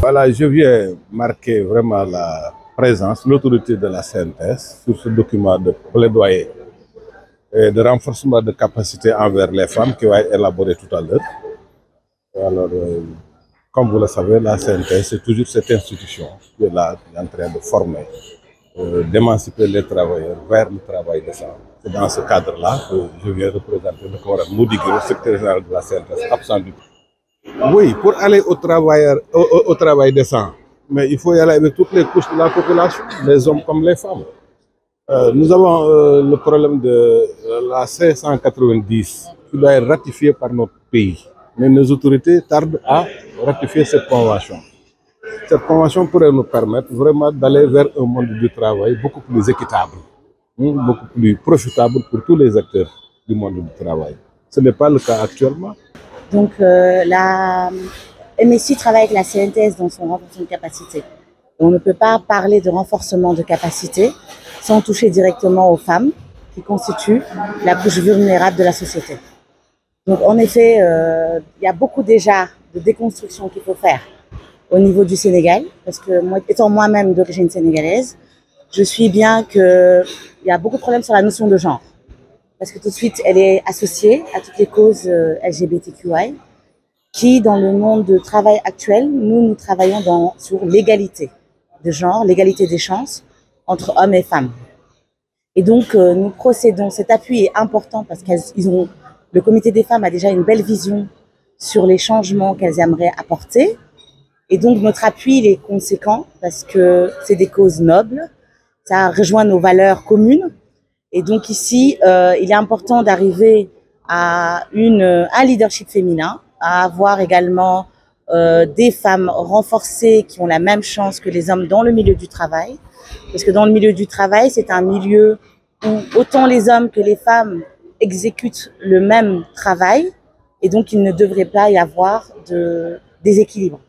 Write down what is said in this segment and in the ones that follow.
Voilà, je viens marquer vraiment la présence, l'autorité de la CNTS sur ce document de plaidoyer et de renforcement de capacité envers les femmes qui va être élaboré tout à l'heure. Alors, comme vous le savez, la CNTS, c'est toujours cette institution qui est là, qui est en train de former, d'émanciper les travailleurs vers le travail décent. C'est dans ce cadre-là que je viens représenter le camarade Moudigiro, secrétaire général de la CNTS, absent du tout. Oui, pour aller au travail décent, mais il faut y aller avec toutes les couches de la population, les hommes comme les femmes. Nous avons le problème de la C190 qui doit être ratifiée par notre pays. Mais nos autorités tardent à ratifier cette convention. Cette convention pourrait nous permettre vraiment d'aller vers un monde du travail beaucoup plus équitable, beaucoup plus profitable pour tous les acteurs du monde du travail. Ce n'est pas le cas actuellement. Donc la MSI travaille avec la CNTS dans son renforcement de capacité. On ne peut pas parler de renforcement de capacité sans toucher directement aux femmes qui constituent la couche vulnérable de la société. Donc en effet, il y a beaucoup déjà de déconstruction qu'il faut faire au niveau du Sénégal, parce que moi, étant moi-même d'origine sénégalaise, je suis bien qu'il y a beaucoup de problèmes sur la notion de genre. Parce que tout de suite, elle est associée à toutes les causes LGBTQI, qui, dans le monde du travail actuel, nous travaillons sur l'égalité de genre, l'égalité des chances entre hommes et femmes. Et donc, nous procédons, cet appui est important parce le comité des femmes a déjà une belle vision sur les changements qu'elles aimeraient apporter. Et donc, notre appui, il est conséquent parce que c'est des causes nobles, ça rejoint nos valeurs communes. Et donc ici, il est important d'arriver à un leadership féminin, à avoir également des femmes renforcées qui ont la même chance que les hommes dans le milieu du travail. Parce que dans le milieu du travail, c'est un milieu où autant les hommes que les femmes exécutent le même travail. Et donc, il ne devrait pas y avoir de déséquilibre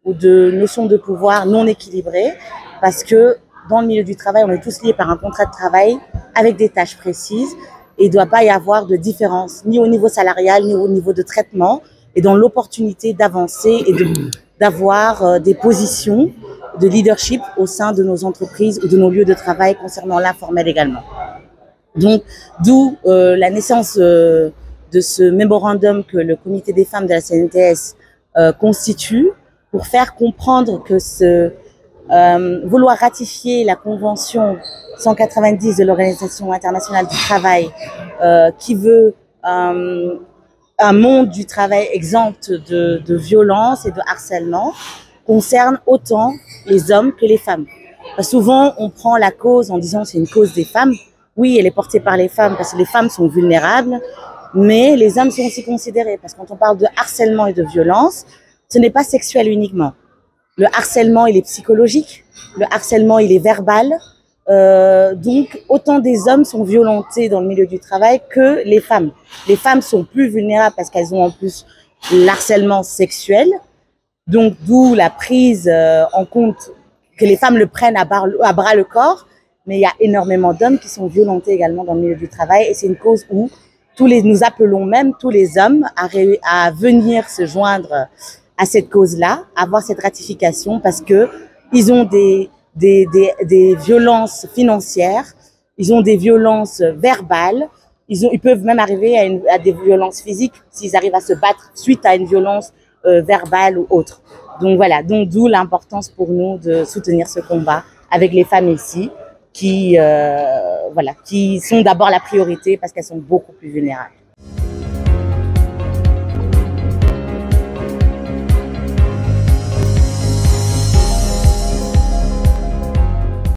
ou de notion de pouvoir non équilibrée, parce que dans le milieu du travail, on est tous liés par un contrat de travail avec des tâches précises et il ne doit pas y avoir de différence ni au niveau salarial ni au niveau de traitement et dans l'opportunité d'avancer et d'avoir des positions de leadership au sein de nos entreprises ou de nos lieux de travail concernant l'informel également. Donc, d'où la naissance de ce mémorandum que le comité des femmes de la CNTS constitue pour faire comprendre que vouloir ratifier la convention 190 de l'Organisation internationale du travail qui veut un monde du travail exempt de violence et de harcèlement concerne autant les hommes que les femmes. Parce que souvent, on prend la cause en disant c'est une cause des femmes. Oui, elle est portée par les femmes parce que les femmes sont vulnérables, mais les hommes sont aussi considérés. Parce que quand on parle de harcèlement et de violence, ce n'est pas sexuel uniquement. Le harcèlement, il est psychologique. Le harcèlement, il est verbal. Donc, autant des hommes sont violentés dans le milieu du travail que les femmes. Les femmes sont plus vulnérables parce qu'elles ont en plus l'harcèlement sexuel. Donc, d'où la prise en compte que les femmes le prennent à bras le corps. Mais il y a énormément d'hommes qui sont violentés également dans le milieu du travail. Et c'est une cause où nous appelons même tous les hommes à venir se joindre à cette cause-là, avoir cette ratification parce que ils ont des violences financières, ils ont des violences verbales, ils peuvent même arriver à des violences physiques s'ils arrivent à se battre suite à une violence verbale ou autre. Donc voilà, donc d'où l'importance pour nous de soutenir ce combat avec les femmes ici qui sont d'abord la priorité parce qu'elles sont beaucoup plus vulnérables.